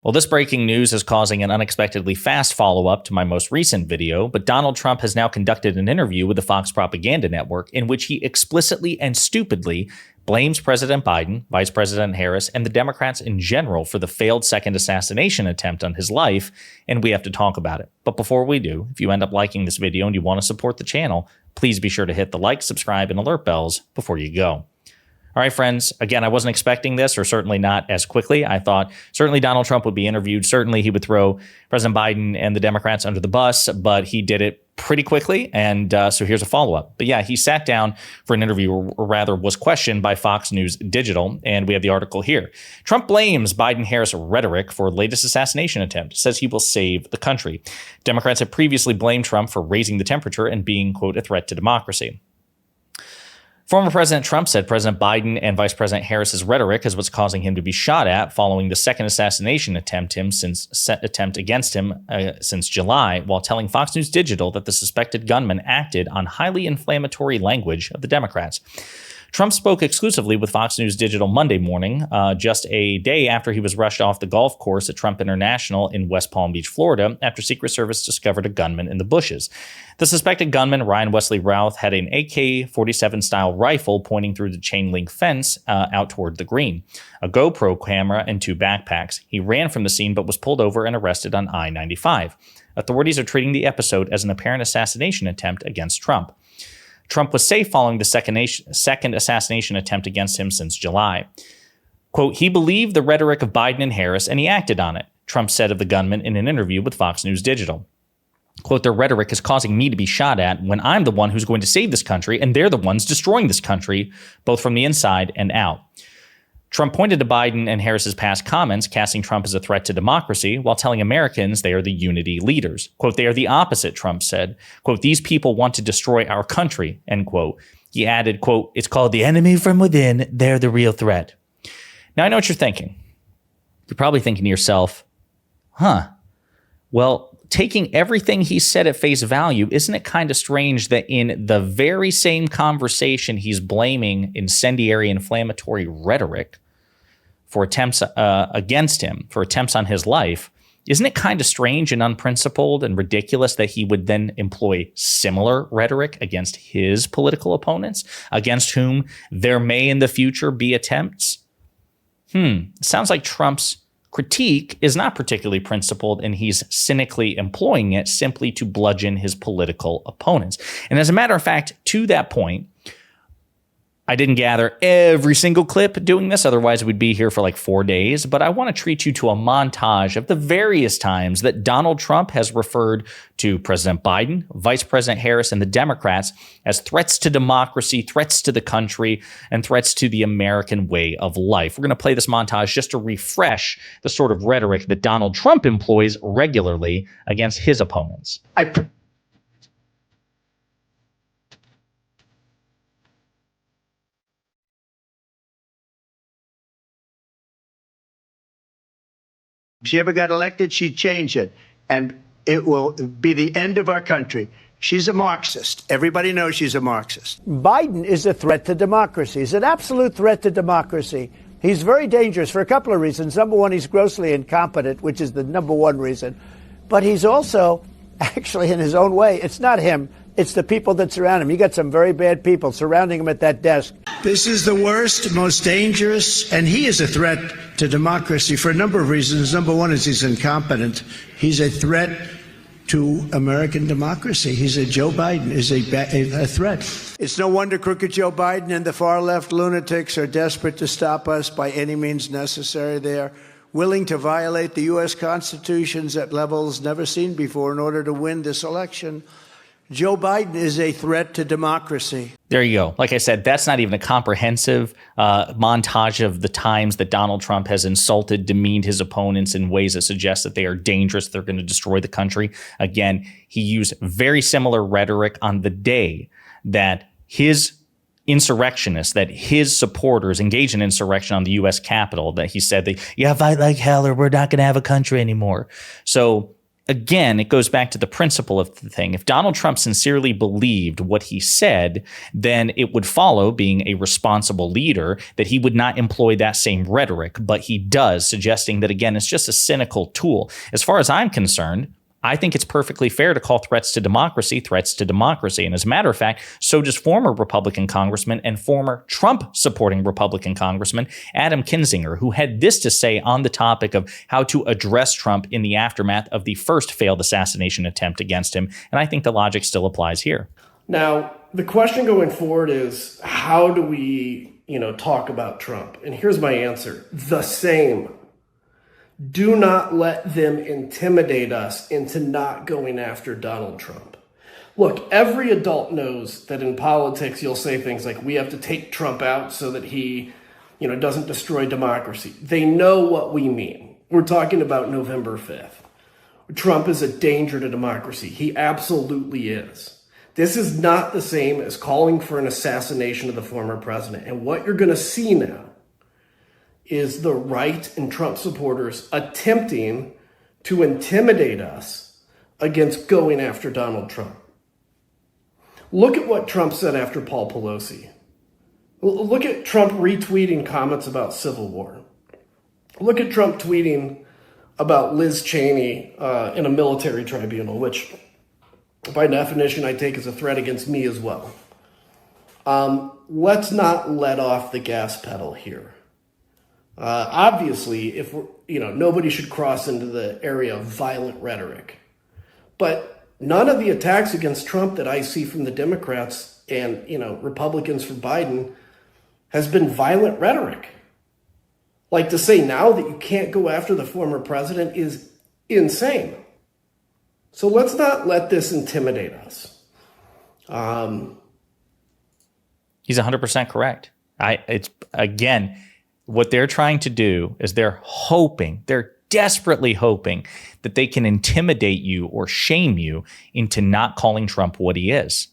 Well, this breaking news is causing an unexpectedly fast follow-up to my most recent video, but Donald Trump has now conducted an interview with the Fox Propaganda Network in which he explicitly and stupidly blames President Biden, Vice President Harris, and the Democrats in general for the failed second assassination attempt on his life, and we have to talk about it. But before we do, if you end up liking this video and you want to support the channel, please be sure to hit the like, subscribe, and alert bells before you go. All right, friends, again, I wasn't expecting this, or certainly not as quickly. I thought certainly Donald Trump would be interviewed. Certainly he would throw President Biden and the Democrats under the bus, but he did it pretty quickly. And so here's a follow-up. But yeah, he sat down for an interview, or rather was questioned by Fox News Digital. And we have the article here. Trump blames Biden-Harris rhetoric for latest assassination attempt, says he will save the country. Democrats have previously blamed Trump for raising the temperature and being, quote, a threat to democracy. Former President Trump said President Biden and Vice President Harris's rhetoric is what's causing him to be shot at following the second assassination attempt against him since July, while telling Fox News Digital that the suspected gunman acted on highly inflammatory language of the Democrats. Trump spoke exclusively with Fox News Digital Monday morning, just a day after he was rushed off the golf course at Trump International in West Palm Beach, Florida, after Secret Service discovered a gunman in the bushes. The suspected gunman, Ryan Wesley Routh, had an AK-47 style rifle pointing through the chain link fence out toward the green, a GoPro camera, and 2 backpacks. He ran from the scene but was pulled over and arrested on I-95. Authorities are treating the episode as an apparent assassination attempt against Trump. Trump was safe following the second assassination attempt against him since July. Quote, he believed the rhetoric of Biden and Harris, and he acted on it, Trump said of the gunman in an interview with Fox News Digital. Quote, their rhetoric is causing me to be shot at when I'm the one who's going to save this country, and they're the ones destroying this country, both from the inside and out. Trump pointed to Biden and Harris's past comments, casting Trump as a threat to democracy, while telling Americans they are the unity leaders. Quote, they are the opposite, Trump said. Quote, these people want to destroy our country, end quote. He added, quote, it's called the enemy from within. They're the real threat. Now, I know what you're thinking. You're probably thinking to yourself, well, taking everything he said at face value, isn't it kind of strange that in the very same conversation he's blaming incendiary, inflammatory rhetoric for attempts against him, for attempts on his life, isn't it kind of strange and unprincipled and ridiculous that he would then employ similar rhetoric against his political opponents, against whom there may in the future be attempts? It sounds like Trump's critique is not particularly principled, and he's cynically employing it simply to bludgeon his political opponents. And as a matter of fact, to that point, I didn't gather every single clip doing this, otherwise we'd be here for like 4 days, but I want to treat you to a montage of the various times that Donald Trump has referred to President Biden, Vice President Harris, and the Democrats as threats to democracy, threats to the country, and threats to the American way of life. We're going to play this montage just to refresh the sort of rhetoric that Donald Trump employs regularly against his opponents. If she ever got elected, she'd change it, and it will be the end of our country. She's a Marxist. Everybody knows she's a Marxist. Biden is a threat to democracy. He's an absolute threat to democracy. He's very dangerous for a couple of reasons. Number one, he's grossly incompetent, which is the number one reason. But he's also, actually, in his own way, it's not him. It's the people that surround him. You got some very bad people surrounding him at that desk. This is the worst, most dangerous, and he is a threat to democracy for a number of reasons. Number one is he's incompetent. He's a threat to American democracy. Joe Biden is a threat. It's no wonder crooked Joe Biden and the far-left lunatics are desperate to stop us by any means necessary. They are willing to violate the U.S. Constitution at levels never seen before in order to win this election. Joe Biden is a threat to democracy. There you go. Like I said, that's not even a comprehensive montage of the times that Donald Trump has insulted, demeaned his opponents in ways that suggest that they are dangerous, they're going to destroy the country. Again, he used very similar rhetoric on the day that his insurrectionists, that his supporters engaged in insurrection on the U.S. Capitol, that he said, fight like hell or we're not going to have a country anymore. So again, it goes back to the principle of the thing. If Donald Trump sincerely believed what he said, then it would follow, being a responsible leader, that he would not employ that same rhetoric. But he does, suggesting that, again, it's just a cynical tool. As far as I'm concerned, I think it's perfectly fair to call threats to democracy threats to democracy. And as a matter of fact, so does former Republican Congressman and former Trump-supporting Republican Congressman Adam Kinzinger, who had this to say on the topic of how to address Trump in the aftermath of the first failed assassination attempt against him. And I think the logic still applies here. Now, the question going forward is, how do we, talk about Trump? And here's my answer. The same. Do not let them intimidate us into not going after Donald Trump. Look, every adult knows that in politics, you'll say things like, we have to take Trump out so that he, doesn't destroy democracy. They know what we mean. We're talking about November 5th. Trump is a danger to democracy. He absolutely is. This is not the same as calling for an assassination of the former president. And what you're going to see now is the right and Trump supporters attempting to intimidate us against going after Donald Trump. Look at what Trump said after Paul Pelosi. Look at Trump retweeting comments about civil war. Look at Trump tweeting about Liz Cheney in a military tribunal, which by definition I take as a threat against me as well. Let's not let off the gas pedal here. Obviously, if nobody should cross into the area of violent rhetoric, but none of the attacks against Trump that I see from the Democrats and Republicans for Biden has been violent rhetoric. Like, to say now that you can't go after the former president is insane. So let's not let this intimidate us. He's 100% correct. What they're trying to do is they're desperately hoping that they can intimidate you or shame you into not calling Trump what he is.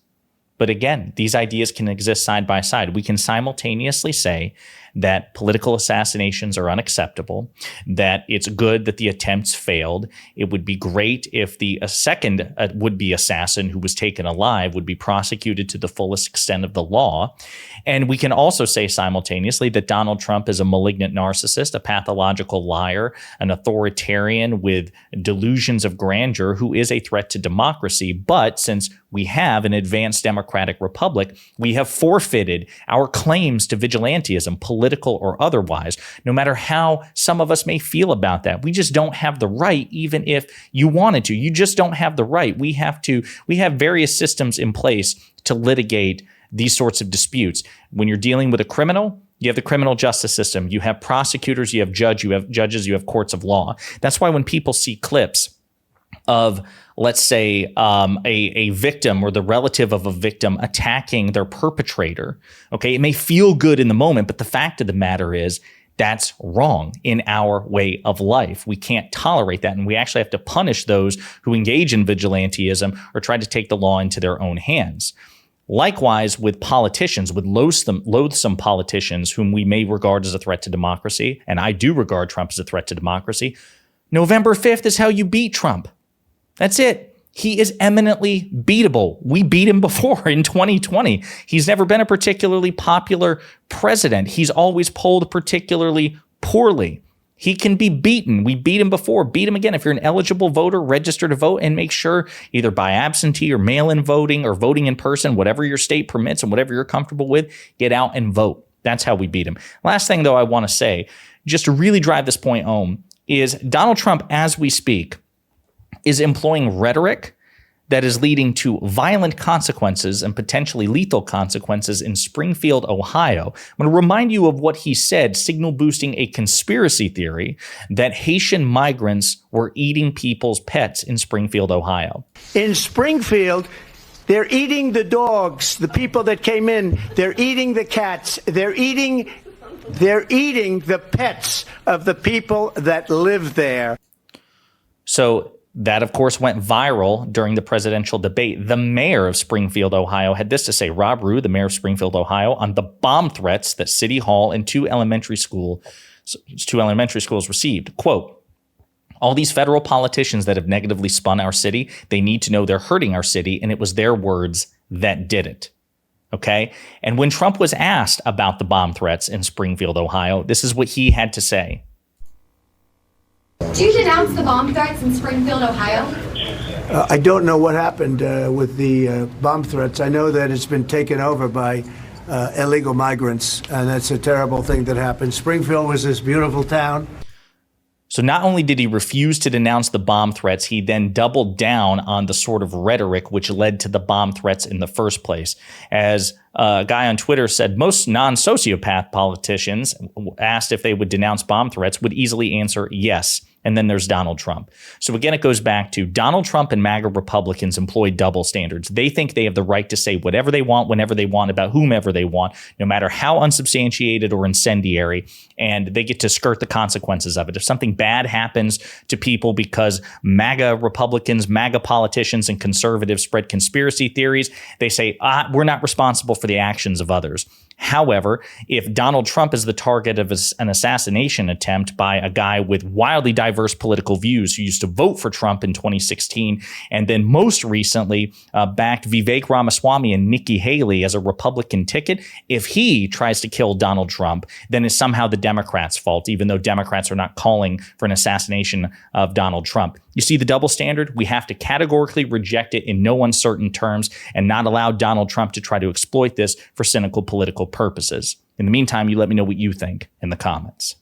But again, these ideas can exist side by side. We can simultaneously say that political assassinations are unacceptable, that it's good that the attempts failed. It would be great if the second would-be assassin who was taken alive would be prosecuted to the fullest extent of the law. And we can also say simultaneously that Donald Trump is a malignant narcissist, a pathological liar, an authoritarian with delusions of grandeur who is a threat to democracy. But since we have an advanced democratic republic, we have forfeited our claims to vigilantism, political or otherwise, no matter how some of us may feel about that. We just don't have the right, even if you wanted to. You just don't have the right. We have various systems in place to litigate these sorts of disputes. When you're dealing with a criminal, you have the criminal justice system. You have prosecutors, you have judges, you have courts of law. That's why when people see clips of, let's say, a victim or the relative of a victim attacking their perpetrator, okay, it may feel good in the moment, but the fact of the matter is that's wrong in our way of life. We can't tolerate that, and we actually have to punish those who engage in vigilantism or try to take the law into their own hands. Likewise, with politicians, with loathsome politicians whom we may regard as a threat to democracy, and I do regard Trump as a threat to democracy, November 5th is how you beat Trump. That's it. He is eminently beatable. We beat him before in 2020. He's never been a particularly popular president. He's always polled particularly poorly. He can be beaten. We beat him before. Beat him again. If you're an eligible voter, register to vote and make sure either by absentee or mail-in voting or voting in person, whatever your state permits and whatever you're comfortable with, get out and vote. That's how we beat him. Last thing, though, I want to say, just to really drive this point home, is Donald Trump, as we speak, is employing rhetoric that is leading to violent consequences and potentially lethal consequences in Springfield, Ohio. I'm going to remind you of what he said, signal boosting a conspiracy theory that Haitian migrants were eating people's pets in Springfield, Ohio. In Springfield, they're eating the dogs, the people that came in. They're eating the cats. They're eating the pets of the people that live there. So that, of course, went viral during the presidential debate. The mayor of Springfield, Ohio, had this to say. Rob Rue, the mayor of Springfield, Ohio, on the bomb threats that City Hall and two elementary schools received. Quote, All these federal politicians that have negatively spun our city, they need to know they're hurting our city, and it was their words that did it. Okay? And when Trump was asked about the bomb threats in Springfield, Ohio, this is what he had to say. Do you denounce the bomb threats in Springfield, Ohio? I don't know what happened with the bomb threats. I know that it's been taken over by illegal migrants, and that's a terrible thing that happened. Springfield was this beautiful town. So not only did he refuse to denounce the bomb threats, he then doubled down on the sort of rhetoric which led to the bomb threats in the first place. As a guy on Twitter said, most non-sociopath politicians, asked if they would denounce bomb threats, would easily answer yes. And then there's Donald Trump. So again, it goes back to Donald Trump and MAGA Republicans employ double standards. They think they have the right to say whatever they want, whenever they want, about whomever they want, no matter how unsubstantiated or incendiary, and they get to skirt the consequences of it. If something bad happens to people because MAGA Republicans, MAGA politicians, and conservatives spread conspiracy theories, they say, we're not responsible for the actions of others. However, if Donald Trump is the target of an assassination attempt by a guy with wildly diverse political views who used to vote for Trump in 2016, and then most recently backed Vivek Ramaswamy and Nikki Haley as a Republican ticket, if he tries to kill Donald Trump, then it's somehow the Democrats' fault, even though Democrats are not calling for an assassination of Donald Trump. You see the double standard? We have to categorically reject it in no uncertain terms and not allow Donald Trump to try to exploit this for cynical political purposes. In the meantime, you let me know what you think in the comments.